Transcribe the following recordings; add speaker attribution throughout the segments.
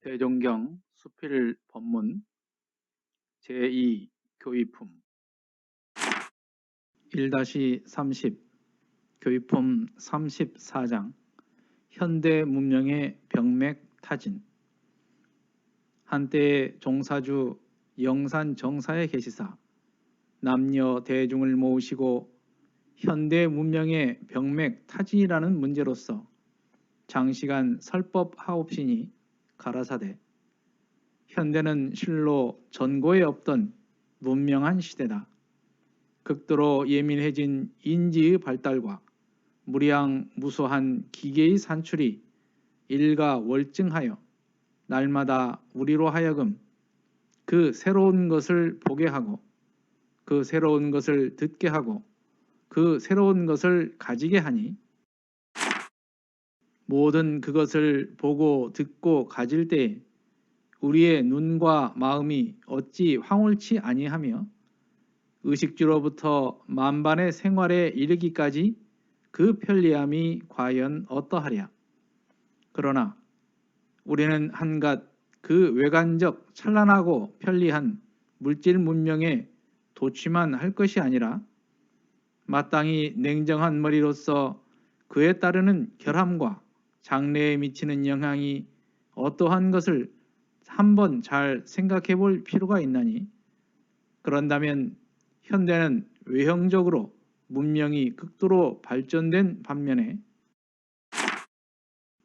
Speaker 1: 대종경 수필 법문 제2 교의품 1-30 교의품 34장 현대 문명의 병맥 타진. 한때 종사주 영산 정사에 계시사 남녀 대중을 모으시고 현대 문명의 병맥 타진이라는 문제로서 장시간 설법하옵시니 가라사대 현대는 실로 전고에 없던 문명한 시대다. 극도로 예민해진 인지의 발달과 무량무소한 기계의 산출이 일가월증하여 날마다 우리로 하여금 그 새로운 것을 보게 하고 그 새로운 것을 듣게 하고 그 새로운 것을 가지게 하니 모든 그것을 보고 듣고 가질 때에 우리의 눈과 마음이 어찌 황홀치 아니하며 의식주로부터 만반의 생활에 이르기까지 그 편리함이 과연 어떠하랴. 그러나 우리는 한갓 그 외관적 찬란하고 편리한 물질 문명에 도취만 할 것이 아니라 마땅히 냉정한 머리로서 그에 따르는 결함과 장래에 미치는 영향이 어떠한 것을 한번 잘 생각해 볼 필요가 있나니, 그런다면 현대는 외형적으로 문명이 극도로 발전된 반면에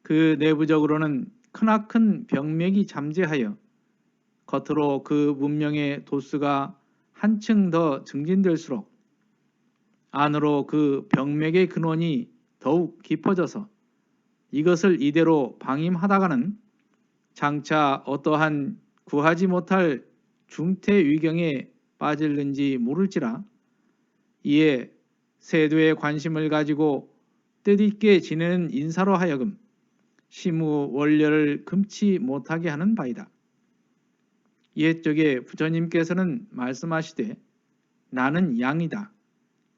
Speaker 1: 그 내부적으로는 크나큰 병맥이 잠재하여 겉으로 그 문명의 도수가 한층 더 증진될수록 안으로 그 병맥의 근원이 더욱 깊어져서 이것을 이대로 방임하다가는 장차 어떠한 구하지 못할 중태위경에 빠질는지 모를지라. 이에 세도에 관심을 가지고 뜻있게 지내는 인사로 하여금 심우 원려를 금치 못하게 하는 바이다. 옛적에 부처님께서는 말씀하시되 나는 양이다,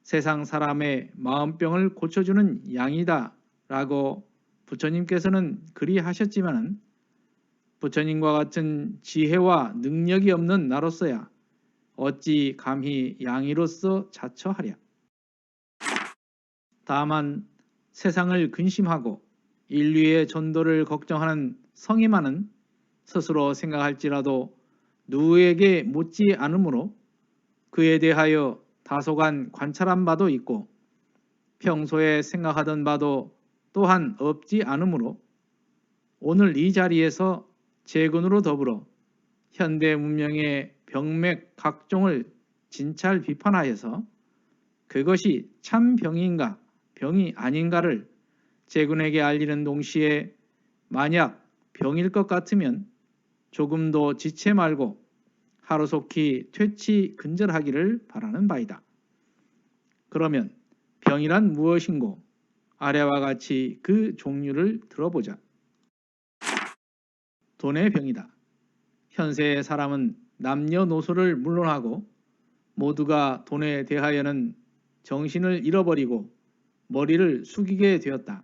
Speaker 1: 세상 사람의 마음병을 고쳐주는 양이다 라고 부처님께서는 그리 하셨지만은 부처님과 같은 지혜와 능력이 없는 나로서야 어찌 감히 양이로서 자처하랴. 다만 세상을 근심하고 인류의 전도를 걱정하는 성의만은 스스로 생각할지라도 누구에게 묻지 않으므로 그에 대하여 다소간 관찰한 바도 있고 평소에 생각하던 바도 또한 없지 않으므로 오늘 이 자리에서 재근으로 더불어 현대 문명의 병맥 각종을 진찰 비판하여서 그것이 참 병인가 병이 아닌가를 재근에게 알리는 동시에 만약 병일 것 같으면 조금도 지체 말고 하루속히 퇴치 근절하기를 바라는 바이다. 그러면 병이란 무엇인고 아래와 같이 그 종류를 들어보자. 돈의 병이다. 현세의 사람은 남녀노소를 물론하고 모두가 돈에 대하여는 정신을 잃어버리고 머리를 숙이게 되었다.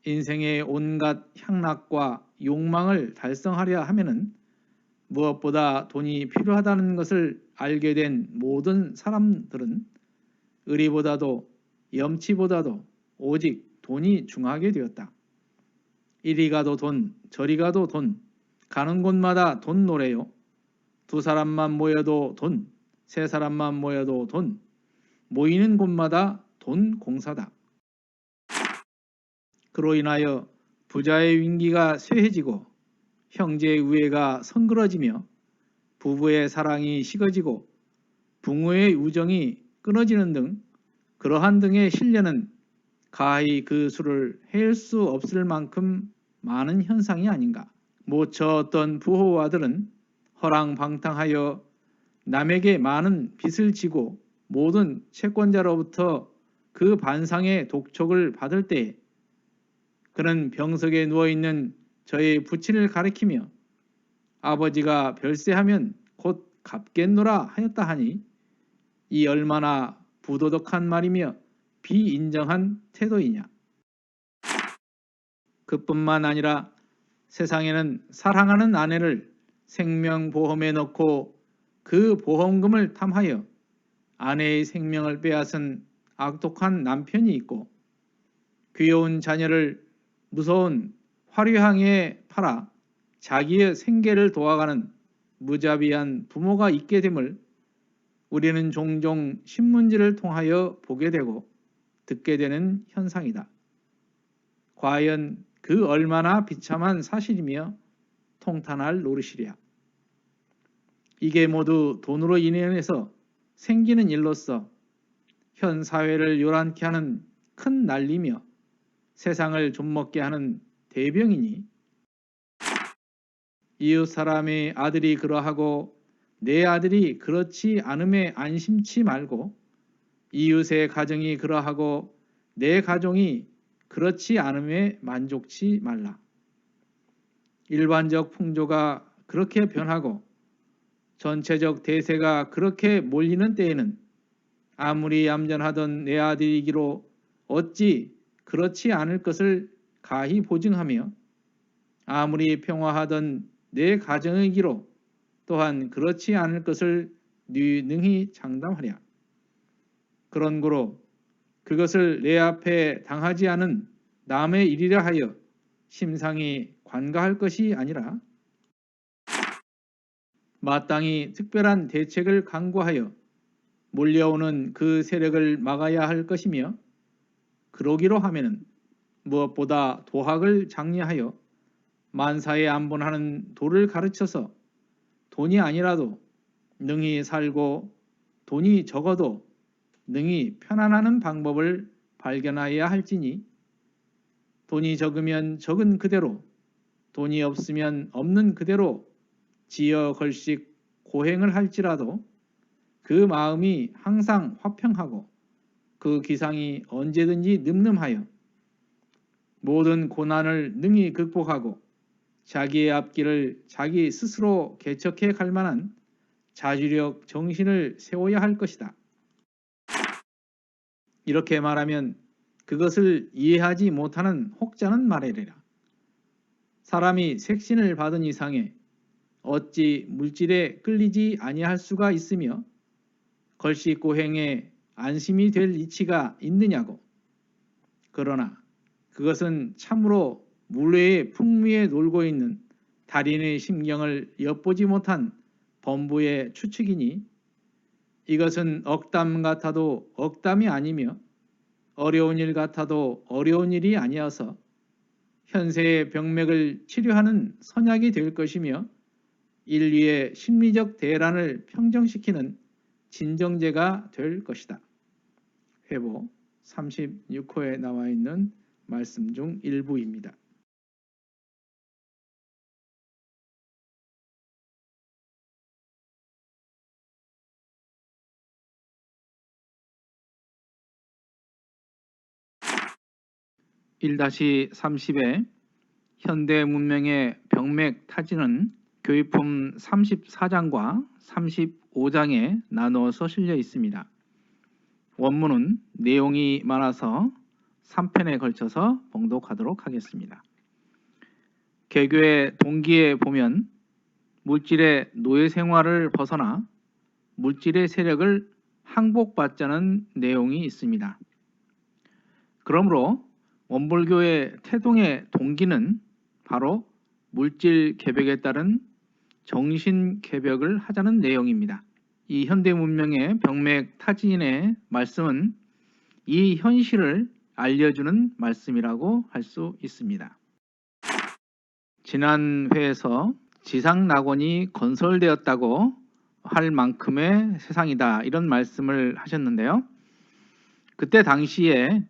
Speaker 1: 인생의 온갖 향락과 욕망을 달성하려 하면은 무엇보다 돈이 필요하다는 것을 알게 된 모든 사람들은 의리보다도 염치보다도 오직 돈이 중하게 되었다. 이리 가도 돈, 저리 가도 돈, 가는 곳마다 돈 노래요. 두 사람만 모여도 돈, 세 사람만 모여도 돈, 모이는 곳마다 돈 공사다. 그로 인하여 부자의 윈기가 쇠해지고 형제의 우애가 성그러지며 부부의 사랑이 식어지고 부모의 우정이 끊어지는 등 그러한 등의 신뢰는 가히 그 수를 헤일 수 없을 만큼 많은 현상이 아닌가. 모처 어떤 부호와들은 허랑방탕하여 남에게 많은 빚을 지고 모든 채권자로부터 그 반상의 독촉을 받을 때에 그는 병석에 누워있는 저의 부친을 가리키며 아버지가 별세하면 곧 갚겠노라 하였다 하니 이 얼마나 부도덕한 말이며 비인정한 태도이냐. 그뿐만 아니라 세상에는 사랑하는 아내를 생명보험에 넣고 그 보험금을 탐하여 아내의 생명을 빼앗은 악독한 남편이 있고, 귀여운 자녀를 무서운 화류항에 팔아 자기의 생계를 도와가는 무자비한 부모가 있게 됨을 우리는 종종 신문지를 통하여 보게 되고 듣게 되는 현상이다. 과연 그 얼마나 비참한 사실이며 통탄할 노릇이랴. 이게 모두 돈으로 인해서 생기는 일로서 현 사회를 요란케 하는 큰 난리며 세상을 좀먹게 하는 대병이니, 이웃 사람의 아들이 그러하고 내 아들이 그렇지 않음에 안심치 말고, 이웃의 가정이 그러하고 내 가정이 그렇지 않음에 만족치 말라. 일반적 풍조가 그렇게 변하고 전체적 대세가 그렇게 몰리는 때에는 아무리 얌전하던 내 아들이기로 어찌 그렇지 않을 것을 가히 보증하며, 아무리 평화하던 내 가정이기로 또한 그렇지 않을 것을 능히 장담하랴. 그런 고로 그것을 내 앞에 당하지 않은 남의 일이라 하여 심상히 관가할 것이 아니라 마땅히 특별한 대책을 강구하여 몰려오는 그 세력을 막아야 할 것이며, 그러기로 하면은 무엇보다 도학을 장려하여 만사에 안본하는 도를 가르쳐서 돈이 아니라도 능히 살고 돈이 적어도 능히 편안하는 방법을 발견하여야 할지니, 돈이 적으면 적은 그대로, 돈이 없으면 없는 그대로 지어 걸씩 고행을 할지라도 그 마음이 항상 화평하고 그 기상이 언제든지 늠름하여 모든 고난을 능히 극복하고 자기의 앞길을 자기 스스로 개척해 갈 만한 자주력 정신을 세워야 할 것이다. 이렇게 말하면 그것을 이해하지 못하는 혹자는 말하리라. 사람이 색신을 받은 이상에 어찌 물질에 끌리지 아니할 수가 있으며 걸식고행에 안심이 될 이치가 있느냐고. 그러나 그것은 참으로 물외의 풍미에 놀고 있는 달인의 심경을 엿보지 못한 범부의 추측이니, 이것은 억담 같아도 억담이 아니며 어려운 일 같아도 어려운 일이 아니어서 현세의 병맥을 치료하는 선약이 될 것이며 인류의 심리적 대란을 평정시키는 진정제가 될 것이다. 회보 36호에 나와 있는 말씀 중 일부입니다. (1-30에) 현대 문명의 병맥 타진은 교의품 34장과 35장에 나누어서 실려 있습니다. 원문은 내용이 많아서 3편에 걸쳐서 봉독하도록 하겠습니다. 개교의 동기에 보면 물질의 노예 생활을 벗어나 물질의 세력을 항복받자는 내용이 있습니다. 그러므로 원불교의 태동의 동기는 바로 물질 개벽에 따른 정신 개벽을 하자는 내용입니다. 이 현대 문명의 병맥 타진의 말씀은 이 현실을 알려주는 말씀이라고 할 수 있습니다. 지난 회에서 지상낙원이 건설되었다고 할 만큼의 세상이다, 이런 말씀을 하셨는데요. 그때 당시에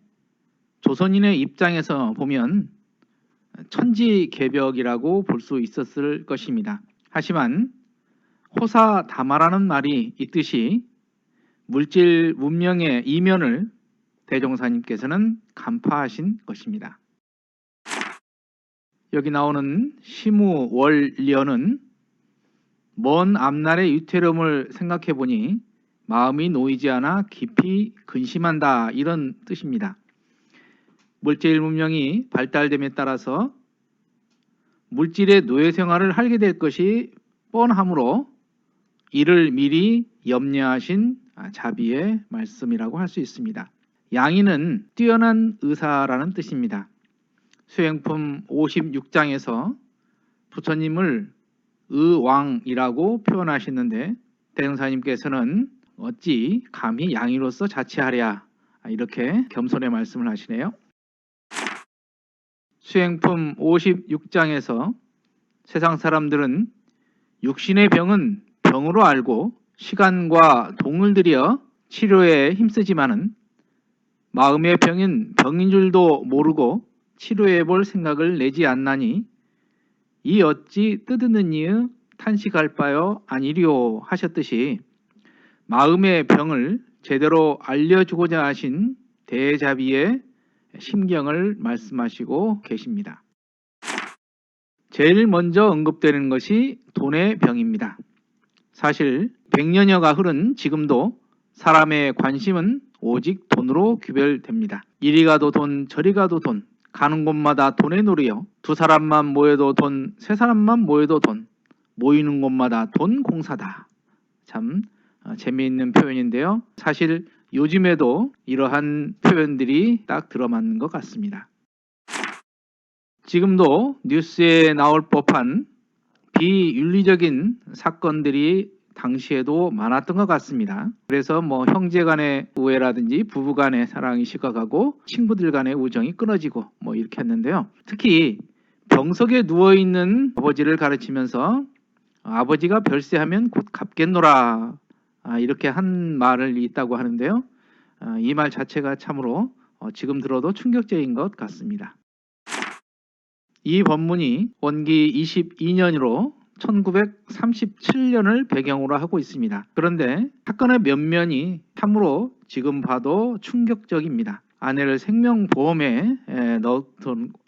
Speaker 1: 조선인의 입장에서 보면 천지개벽이라고 볼 수 있었을 것입니다. 하지만 호사다마라는 말이 있듯이 물질 문명의 이면을 대종사님께서는 간파하신 것입니다. 여기 나오는 시무월련은 먼 앞날의 유태름을 생각해 보니 마음이 놓이지 않아 깊이 근심한다, 이런 뜻입니다. 물질 문명이 발달됨에 따라서 물질의 노예 생활을 하게 될 것이 뻔하므로 이를 미리 염려하신 자비의 말씀이라고 할 수 있습니다. 양인은 뛰어난 의사라는 뜻입니다. 수행품 56장에서 부처님을 의왕이라고 표현하시는데 대종사님께서는 어찌 감히 양이로서 자취하랴 이렇게 겸손의 말씀을 하시네요. 수행품 56장에서 세상 사람들은 육신의 병은 병으로 알고 시간과 돈을 들여 치료에 힘쓰지만은 마음의 병인 병인 줄도 모르고 치료해 볼 생각을 내지 않나니 이 어찌 뜨드는 이의 탄식할 바요 아니리오 하셨듯이 마음의 병을 제대로 알려주고자 하신 대자비의 심경을 말씀하시고 계십니다. 제일 먼저 언급되는 것이 돈의 병입니다. 사실 100년여가 흐른 지금도 사람의 관심은 오직 돈으로 규별됩니다. 이리 가도 돈, 저리 가도 돈, 가는 곳마다 돈의 놀이요. 두 사람만 모여도 돈, 세 사람만 모여도 돈, 모이는 곳마다 돈 공사다. 참 재미있는 표현인데요. 사실 요즘에도 이러한 표현들이 딱 들어맞는 것 같습니다. 지금도 뉴스에 나올 법한 비윤리적인 사건들이 당시에도 많았던 것 같습니다. 그래서 형제 간의 우애라든지 부부 간의 사랑이 식어가고 친구들 간의 우정이 끊어지고 이렇게 했는데요. 특히 병석에 누워있는 아버지를 가르치면서 아버지가 별세하면 곧 갚겠노라 이렇게 한 말을 있다고 하는데요. 이 말 자체가 참으로 지금 들어도 충격적인 것 같습니다. 이 법문이 원기 22년으로 1937년을 배경으로 하고 있습니다. 그런데 사건의 면면이 참으로 지금 봐도 충격적입니다. 아내를 생명보험에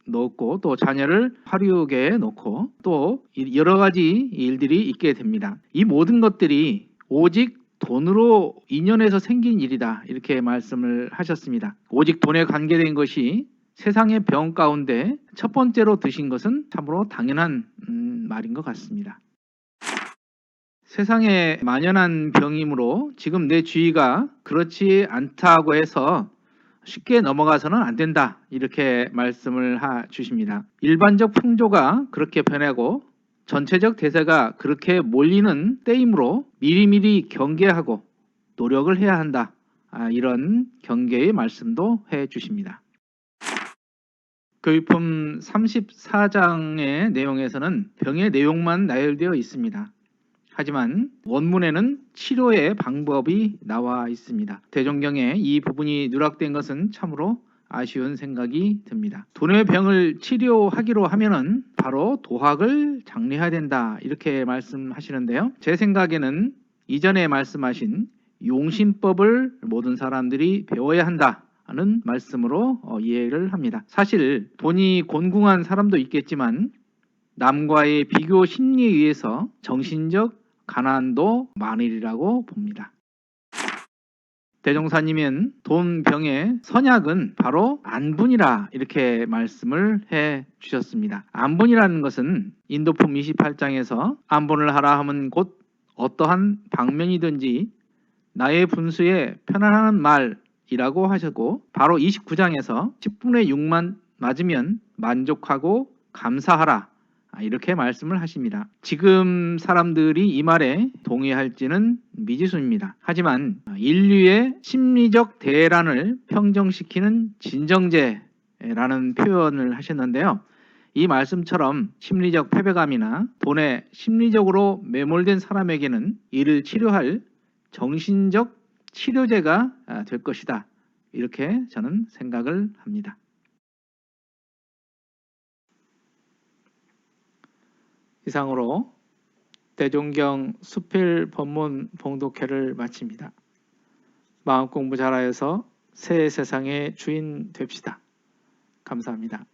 Speaker 1: 넣었고 또 자녀를 화류계에 넣고 또 여러 가지 일들이 있게 됩니다. 이 모든 것들이 오직 돈으로 인연해서 생긴 일이다 이렇게 말씀을 하셨습니다. 오직 돈에 관계된 것이 세상의 병 가운데 첫 번째로 드신 것은 참으로 당연한 말인 것 같습니다. 세상에 만연한 병이므로 지금 내 주의가 그렇지 않다고 해서 쉽게 넘어가서는 안 된다 이렇게 말씀을 주십니다. 일반적 풍조가 그렇게 변하고 전체적 대세가 그렇게 몰리는 때이므로 미리미리 경계하고 노력을 해야 한다 이런 경계의 말씀도 해 주십니다. 교육품 34장의 내용에서는 병의 내용만 나열되어 있습니다. 하지만 원문에는 치료의 방법이 나와 있습니다. 대종경에 이 부분이 누락된 것은 참으로 아쉬운 생각이 듭니다. 돈의 병을 치료하기로 하면은 바로 도학을 장려해야 된다 이렇게 말씀하시는데요. 제 생각에는 이전에 말씀하신 용신법을 모든 사람들이 배워야 한다 하는 말씀으로 이해를 합니다. 사실 돈이 곤궁한 사람도 있겠지만 남과의 비교 심리에 의해서 정신적 가난도 많으리라고 봅니다. 대종사님은 돈병의 선약은 바로 안분이라 이렇게 말씀을 해 주셨습니다. 안분이라는 것은 인도품 28장에서 안분을 하라 하면 곧 어떠한 방면이든지 나의 분수에 편안한 말이라고 하셨고 바로 29장에서 10분의 6만 맞으면 만족하고 감사하라 이렇게 말씀을 하십니다. 지금 사람들이 이 말에 동의할지는 미지수입니다. 하지만 인류의 심리적 대란을 평정시키는 진정제라는 표현을 하셨는데요. 이 말씀처럼 심리적 패배감이나 돈에 심리적으로 매몰된 사람에게는 이를 치료할 정신적 치료제가 될 것이다. 이렇게 저는 생각을 합니다. 이상으로 대종경 수필 법문 봉독회를 마칩니다. 마음 공부 잘하여서 새 세상의 주인 됩시다. 감사합니다.